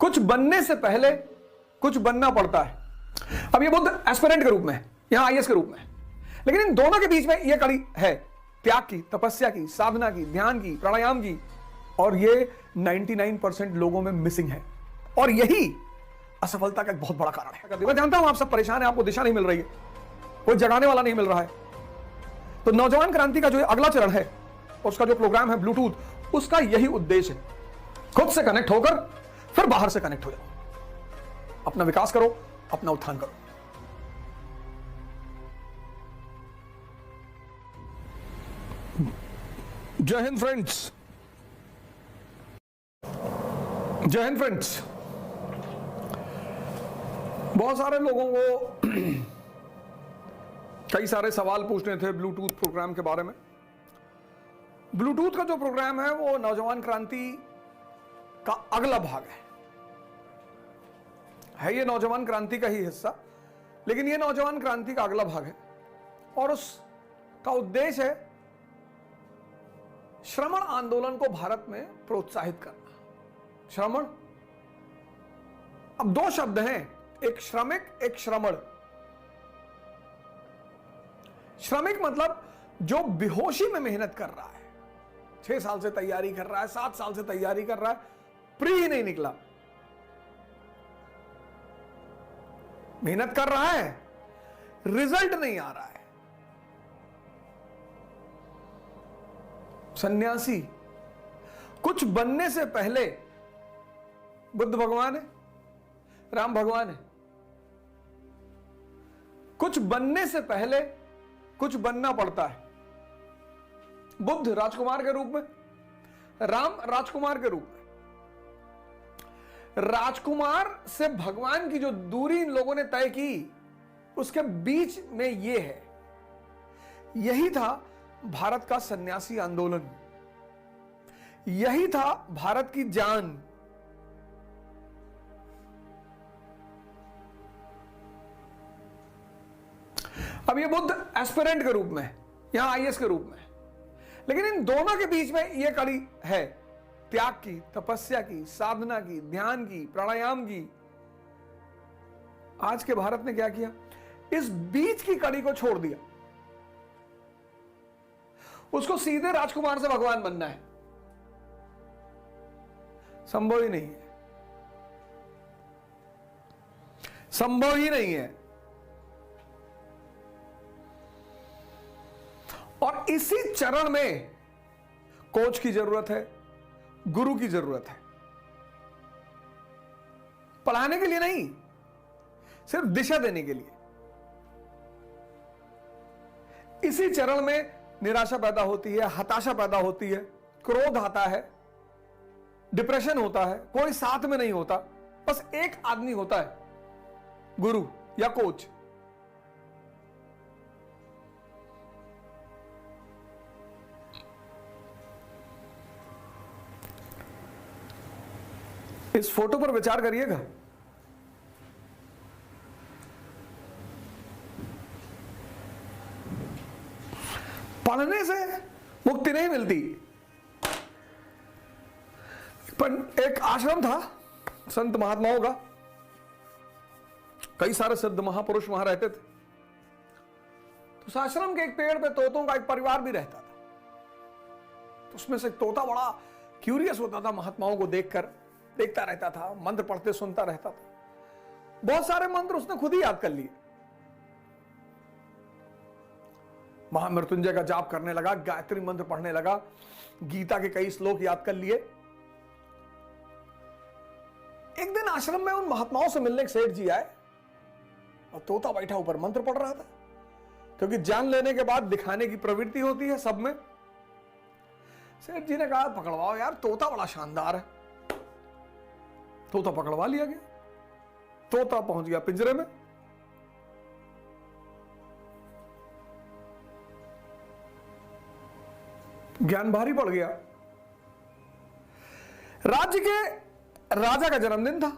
कुछ बनने से पहले कुछ बनना पड़ता है। अब ये बुद्ध एस्पिरेंट के रूप में है, यहां आईएएस के रूप में है, लेकिन इन दोनों के बीच में यह कड़ी है त्याग की, तपस्या की, साधना की, ध्यान की, प्राणायाम की, और ये 99% लोगों में मिसिंग है और यही असफलता का एक बहुत बड़ा कारण है। मैं जानता हूं आप सब परेशान हैं, आपको दिशा नहीं मिल रही है, कोई जगाने वाला नहीं मिल रहा है। तो नौजवान क्रांति का जो अगला चरण है, उसका जो प्रोग्राम है ब्लूटूथ, उसका यही उद्देश्य है। खुद से कनेक्ट होकर फिर बाहर से कनेक्ट हो जाओ, अपना विकास करो, अपना उत्थान करो। जय हिंद फ्रेंड्स, जय हिंद फ्रेंड्स। बहुत सारे लोगों को कई सारे सवाल पूछने थे ब्लूटूथ प्रोग्राम के बारे में। ब्लूटूथ का जो प्रोग्राम है वो नौजवान क्रांति का अगला भाग है ये नौजवान क्रांति का ही हिस्सा, लेकिन ये नौजवान क्रांति का अगला भाग है और उसका उद्देश्य है श्रमण आंदोलन को भारत में प्रोत्साहित करना। श्रमण, अब दो शब्द हैं, एक श्रमिक, एक श्रमण। श्रमिक मतलब जो बेहोशी में मेहनत कर रहा है, 6 साल से तैयारी कर रहा है, 7 साल से तैयारी कर रहा है, प्री ही नहीं निकला, मेहनत कर रहा है, रिजल्ट नहीं आ रहा है। सन्यासी, कुछ बनने से पहले बुद्ध भगवान है, राम भगवान है, कुछ बनने से पहले कुछ बनना पड़ता है। बुद्ध राजकुमार के रूप में, राम राजकुमार के रूप में। राजकुमार से भगवान की जो दूरी इन लोगों ने तय की, उसके बीच में यह है, यही था भारत का सन्यासी आंदोलन, यही था भारत की जान। अब ये बुद्ध एस्पिरेंट के रूप में है, यहां आईएएस के रूप में है, लेकिन इन दोनों के बीच में यह कड़ी है त्याग की, तपस्या की, साधना की, ध्यान की, प्राणायाम की। आज के भारत ने क्या किया, इस बीच की कड़ी को छोड़ दिया। उसको सीधे राजकुमार से भगवान बनना है, संभव ही नहीं है, संभव ही नहीं है। और इसी चरण में कोच की जरूरत है, गुरु की जरूरत है, पढ़ाने के लिए नहीं, सिर्फ दिशा देने के लिए। इसी चरण में निराशा पैदा होती है, हताशा पैदा होती है, क्रोध आता है, डिप्रेशन होता है, कोई साथ में नहीं होता, बस एक आदमी होता है, गुरु या कोच। इस फोटो पर विचार करिएगा। पढ़ने से मुक्ति नहीं मिलती। पर एक आश्रम था संत महात्माओं का, कई सारे सिद्ध महापुरुष वहां रहते थे। तो उस आश्रम के एक पेड़ पे तोतों का एक परिवार भी रहता था। तो उसमें से तोता बड़ा क्यूरियस होता था, महात्माओं को देखकर देखता रहता था, मंत्र पढ़ते सुनता रहता था। बहुत सारे मंत्र उसने खुद ही याद कर लिए। महामृत्युंजय का जाप करने लगा, गायत्री मंत्र पढ़ने लगा, गीता के कई श्लोक याद कर लिए। एक दिन आश्रम में उन महात्माओं से मिलने के सेठ जी आए और तोता बैठा ऊपर मंत्र पढ़ रहा था, क्योंकि जान लेने के बाद दिखाने की प्रवृत्ति होती है सब में। सेठ जी ने कहा, पकड़वाओ यार, तोता बड़ा शानदार है। तोता पकड़वा लिया गया। तोता पहुंच गया पिंजरे में। ज्ञान भारी पड़ गया। राज्य के राजा का जन्मदिन था।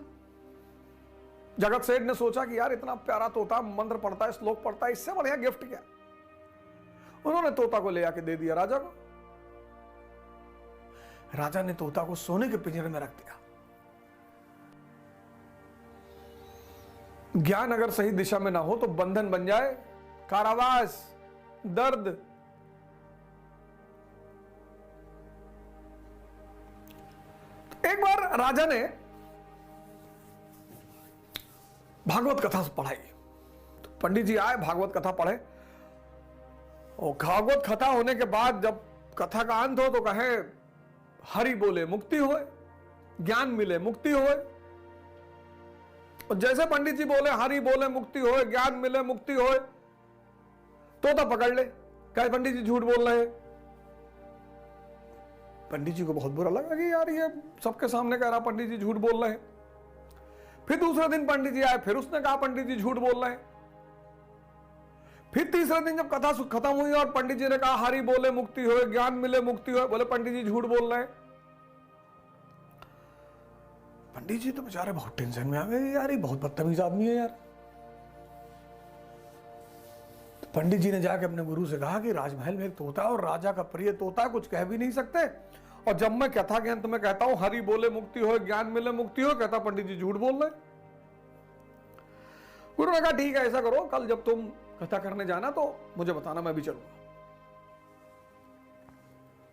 जगत सेठ ने सोचा कि यार इतना प्यारा तोता मंत्र पढ़ता है, श्लोक पढ़ता है, इससे बढ़िया गिफ्ट क्या। उन्होंने तोता को ले आके दे दिया राजा को। राजा ने तोता को सोने के पिंजरे में रख दिया। ज्ञान अगर सही दिशा में ना हो तो बंधन बन जाए, कारावास, दर्द। एक बार राजा ने भागवत कथा पढ़ाई, तो पंडित जी आए, भागवत कथा पढ़े, और भागवत कथा होने के बाद जब कथा का अंत हो तो कहे हरि बोले मुक्ति होए, ज्ञान मिले मुक्ति होए। और जैसे पंडित जी बोले हरि बोले मुक्ति होए, ज्ञान मिले मुक्ति होए, तोता पकड़ ले, कहे पंडित जी झूठ बोल रहे हैं। पंडित जी को बहुत बुरा लगा कि यार ये सबके सामने कह रहा पंडित जी झूठ बोल रहे हैं। फिर दूसरे दिन पंडित जी आए, फिर उसने कहा पंडित जी झूठ बोल रहे हैं। फिर तीसरे दिन जब कथा खत्म हुई और पंडित जी ने कहा हरि बोले मुक्ति होए, ज्ञान मिले मुक्ति होए, बोले पंडित जी झूठ बोल रहे हैं। पंडित जी तो बेचारे बहुत टेंशन में आ गए, यार ये बहुत बदतमीज आदमी है यार। तो पंडित जी ने जाके अपने गुरु से कहा कि राजमहल में एक तोता है और राजा का प्रिय तोता, कुछ कह भी नहीं सकते, और जब मैं कथा के अंत में कहता हूं हरि बोले मुक्ति हो, ज्ञान मिले मुक्ति हो, कहता पंडित जी झूठ बोल रहे। गुरु ने कहा ठीक है, ऐसा करो कल जब तुम कथा करने जाना तो मुझे बताना, मैं भी चलूंगा।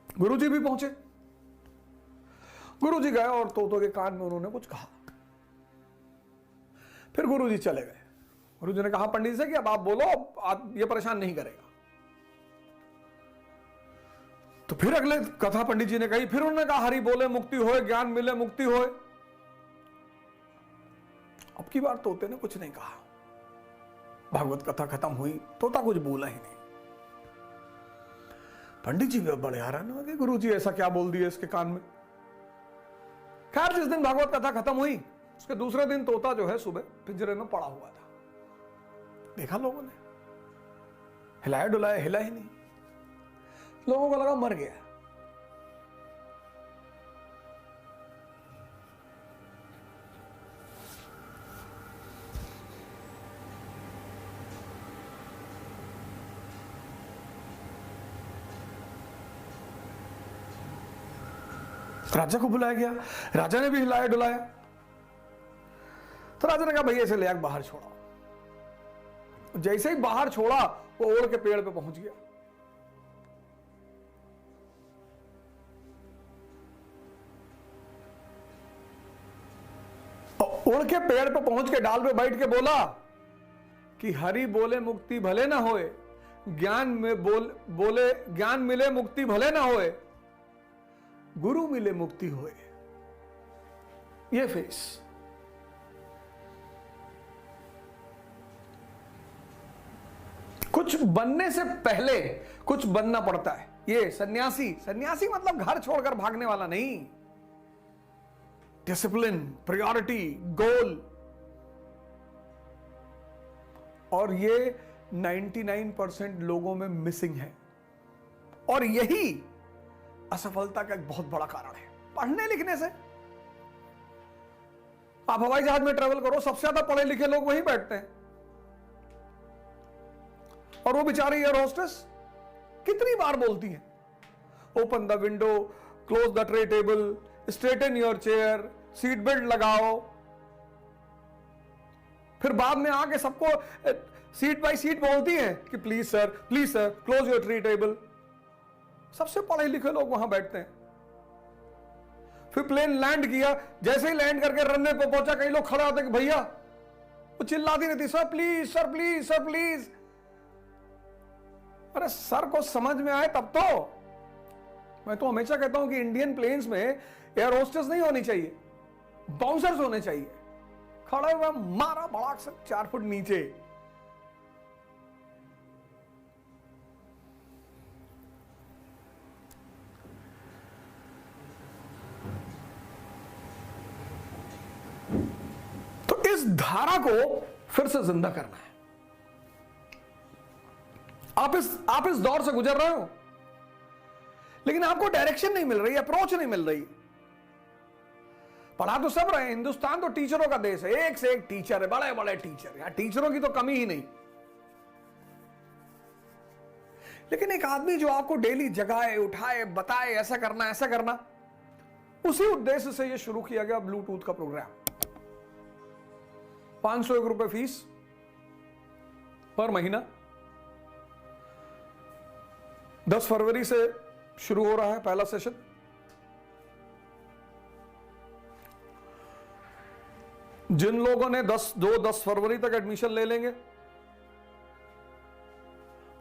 गुरु जी भी पहुंचे। गुरु जी गए और तोतों के कान में उन्होंने कुछ कहा। फिर गुरु जी चले गए। गुरु जी ने कहा पंडित से कि अब आप बोलो, आप ये परेशान नहीं करेगा। तो फिर अगले कथा पंडित जी ने कही, फिर उन्होंने कहा हरि बोले मुक्ति होए, ज्ञान मिले मुक्ति होए। अब की बार तोते ने कुछ नहीं कहा। भागवत कथा खत्म हुई, तोता कुछ बोला ही नहीं। पंडित जी बड़े हैरान हो गए, गुरु जी ऐसा क्या बोल दिया इसके कान में। खैर जिस दिन भागवत कथा खत्म हुई उसके दूसरे दिन तोता जो है सुबह पिंजरे में पड़ा हुआ था। देखा लोगों ने, हिलाया डुलाया, हिला ही नहीं। लोगों को लगा मर गया। राजा को बुलाया गया, राजा ने भी हिलाया डुलाया। तो राजा ने कहा भैया इसे ले आकर बाहर छोड़ा। जैसे ही बाहर छोड़ा वो ओढ़ के पेड़ पे पहुंच गया। उड़ के पेड़ पे पहुंच के डाल पे बैठ के बोला कि हरि बोले मुक्ति भले ना होए, ज्ञान मिले मुक्ति भले ना होए, गुरु मिले मुक्ति होए। ये फेस। कुछ बनने से पहले कुछ बनना पड़ता है। ये सन्यासी, सन्यासी मतलब घर छोड़कर भागने वाला नहीं। डिसिप्लिन, प्रायोरिटी, गोल। और ये 99% लोगों में मिसिंग है, और यही असफलता का एक बहुत बड़ा कारण है। पढ़ने लिखने से आप हवाई जहाज में ट्रेवल करो, सबसे ज्यादा पढ़े लिखे लोग वहीं बैठते हैं, और वो बेचारी एयर होस्टेस कितनी बार बोलती है open the window, close the tray table, straighten your chair, seat belt लगाओ। फिर बाद में आके सबको सीट बाय सीट बोलती है कि please sir close your tray table. सबसे पढ़े लिखे लोग वहां बैठते हैं। फिर प्लेन लैंड किया, जैसे ही लैंड करके रनवे पे पहुंचा, कई लोग खड़े होते कि भैया, वो चिल्लाती रहती sir please sir please sir please. अरे सर को समझ में आए तब तो। मैं तो हमेशा कहता हूं कि इंडियन प्लेन्स में एयर होस्टेस नहीं होनी चाहिए, बाउंसर्स होने चाहिए। खड़े हुआ मारा बड़ाक से 4 फुट नीचे। तो इस धारा को फिर से जिंदा करना है। आप इस दौर से गुजर रहे हो, लेकिन आपको डायरेक्शन नहीं मिल रही, अप्रोच नहीं मिल रही। पढ़ा तो सब रहे, हिंदुस्तान तो टीचरों का देश है, एक से एक टीचर है, बड़े बड़े टीचर। यहां टीचरों की तो कमी ही नहीं। लेकिन एक आदमी जो आपको डेली जगाए, उठाए, बताए ऐसा करना, उसी उद्देश्य से यह शुरू किया गया ब्लूटूथ का प्रोग्राम। 501 फीस पर महीना। 10 फरवरी से शुरू हो रहा है पहला सेशन। जिन लोगों ने 10 फरवरी तक एडमिशन ले लेंगे,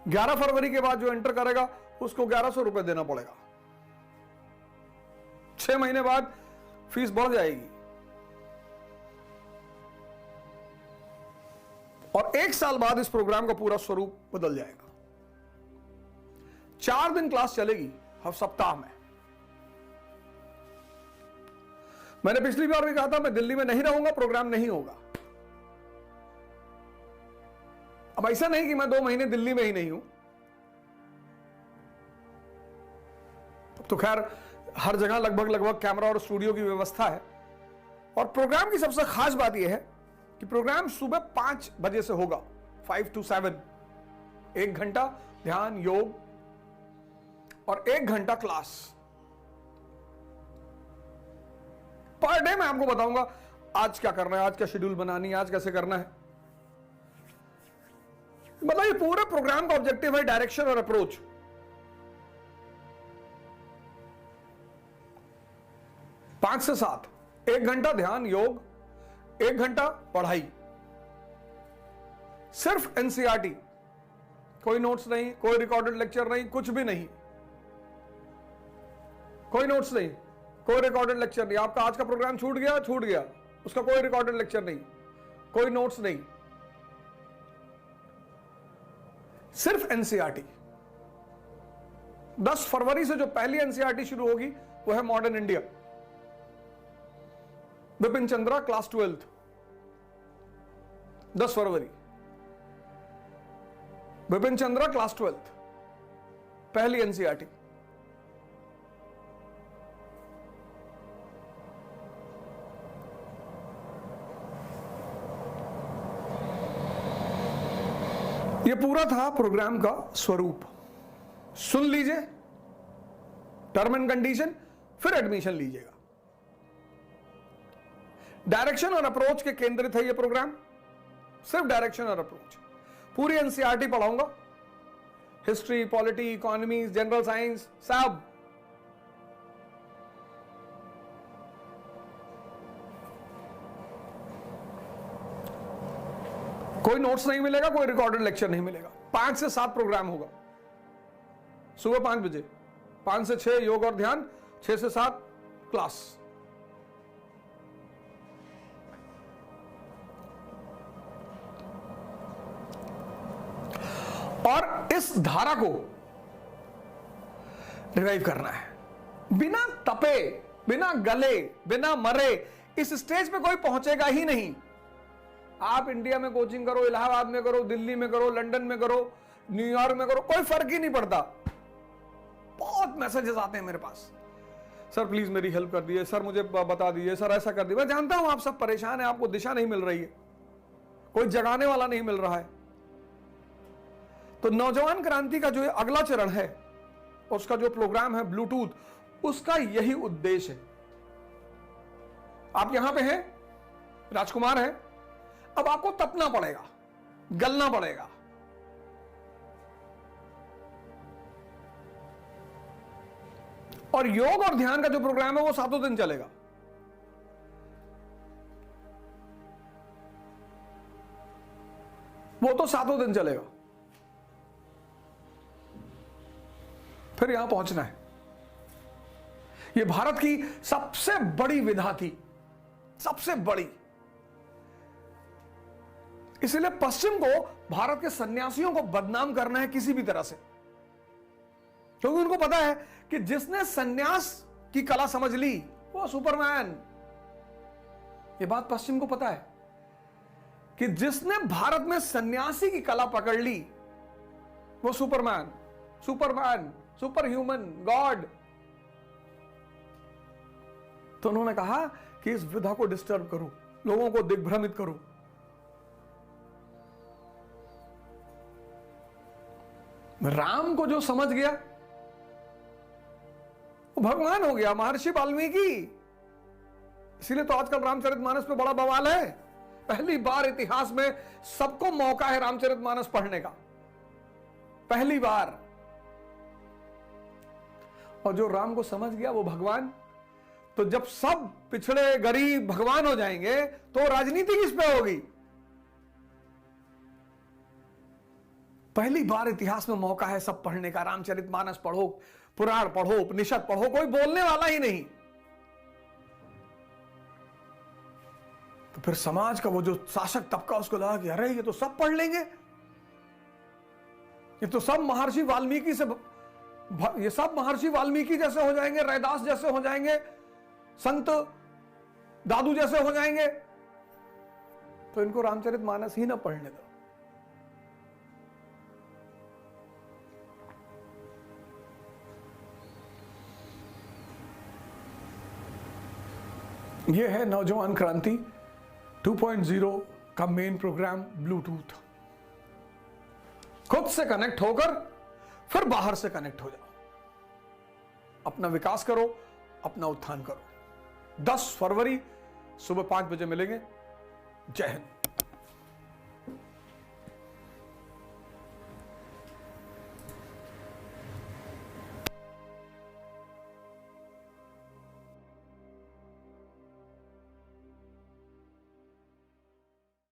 11 फरवरी के बाद जो एंटर करेगा उसको 1100 रुपए देना पड़ेगा। 6 महीने बाद फीस बढ़ जाएगी और 1 साल बाद इस प्रोग्राम का पूरा स्वरूप बदल जाएगा। 4 दिन क्लास चलेगी हर सप्ताह में। मैंने पिछली बार भी कहा था मैं दिल्ली में नहीं रहूंगा, प्रोग्राम नहीं होगा। अब ऐसा नहीं कि मैं 2 महीने दिल्ली में ही नहीं हूं, तो खैर हर जगह लगभग कैमरा और स्टूडियो की व्यवस्था है। और प्रोग्राम की सबसे खास बात यह है कि प्रोग्राम सुबह 5 बजे से होगा, 5 to 7। 1 घंटा ध्यान योग और 1 घंटा क्लास पर डे। मैं आपको बताऊंगा आज क्या करना है, आज क्या शेड्यूल बनानी है, आज कैसे करना है। मतलब ये पूरे प्रोग्राम का ऑब्जेक्टिव है डायरेक्शन और अप्रोच। पांच से 7, 1 घंटा ध्यान योग, 1 घंटा पढ़ाई, सिर्फ एनसीईआरटी, कोई नोट्स नहीं, कोई रिकॉर्डेड लेक्चर नहीं, कुछ भी नहीं, कोई नोट्स नहीं, कोई रिकॉर्डेड लेक्चर नहीं। आपका आज का प्रोग्राम छूट गया, उसका कोई रिकॉर्डेड लेक्चर नहीं, कोई नोट्स नहीं, सिर्फ एनसीईआरटी। 10 फरवरी से जो पहली एनसीईआरटी शुरू होगी वो है modern India. Vipin Chandra class 12th 10 फरवरी। विपिन चंद्रा क्लास 12th पहली एनसीईआरटी। ये पूरा था प्रोग्राम का स्वरूप। सुन लीजिए टर्म एंड कंडीशन, फिर एडमिशन लीजिएगा। डायरेक्शन और अप्रोच के केंद्रित है ये प्रोग्राम, सिर्फ डायरेक्शन और अप्रोच। पूरी एनसीईआरटी पढ़ाऊंगा, history, polity, economy, general science, सब। कोई नोट्स नहीं मिलेगा, कोई रिकॉर्डेड लेक्चर नहीं मिलेगा। 5 से 7 प्रोग्राम होगा। सुबह 5 बजे, 5 से 6 योग और ध्यान, 6 से 7 क्लास। और इस धारा को रिवाइव करना है। बिना तपे, बिना गले, बिना मरे इस स्टेज पे कोई पहुंचेगा ही नहीं। आप इंडिया में कोचिंग करो, इलाहाबाद में करो, दिल्ली में करो, लंदन में करो, न्यूयॉर्क में करो, कोई फर्क ही नहीं पड़ता। बहुत मैसेजेस आते हैं मेरे पास, सर प्लीज मेरी हेल्प कर दीजिए, सर मुझे बता दीजिए, सर ऐसा कर दीजिए। मैं जानता हूं आप सब परेशान हैं, आपको दिशा नहीं मिल रही है, कोई जगाने वाला नहीं मिल रहा है। तो नौजवान क्रांति का जो अगला चरण है, उसका जो प्रोग्राम है ब्लूटूथ, उसका यही उद्देश्य है। आप यहां पे हैं, राजकुमार हैं, अब आपको तपना पड़ेगा, गलना पड़ेगा। और योग और ध्यान का जो प्रोग्राम है वो 7 दिन चलेगा। वो तो 7 दिन चलेगा। फिर यहां पहुंचना है। यह भारत की सबसे बड़ी विधा थी, सबसे बड़ी। इसलिए पश्चिम को भारत के सन्यासियों को बदनाम करना है किसी भी तरह से, क्योंकि उनको पता है कि जिसने सन्यास की कला समझ ली वो सुपरमैन। ये बात पश्चिम को पता है कि जिसने भारत में सन्यासी की कला पकड़ ली वो Superman, Superman, super human, God. तो उन्होंने कहा कि इस विधा को डिस्टर्ब करो, लोगों को दिग्भ्रमित करो। राम को जो समझ गया वो भगवान हो गया, महर्षि वाल्मीकि। इसीलिए तो आजकल रामचरितमानस पे बड़ा बवाल है। पहली बार इतिहास में सबको मौका है रामचरितमानस पढ़ने का, पहली बार। और जो राम को समझ गया वो भगवान। तो जब सब पिछड़े गरीब भगवान हो जाएंगे तो राजनीति किस पे होगी? पहली बार इतिहास में मौका है सब पढ़ने का। रामचरितमानस पढ़ो, पुराण पढ़ो, उपनिषद पढ़ो, कोई बोलने वाला ही नहीं। तो फिर समाज का वो जो शासक तबका उसको लगा कि अरे ये तो सब पढ़ लेंगे, ये तो सब महर्षि वाल्मीकि से, ये सब महर्षि वाल्मीकि जैसे हो जाएंगे, रैदास जैसे हो जाएंगे, संत दादू जैसे हो जाएंगे, तो इनको रामचरितमानस ही ना पढ़ने दो। ये है नौजवान क्रांति 2.0 का मेन प्रोग्राम ब्लूटूथ। खुद से कनेक्ट होकर फिर बाहर से कनेक्ट हो जाओ, अपना विकास करो, अपना उत्थान करो। 10 फरवरी सुबह 5 बजे मिलेंगे। जय हिंद।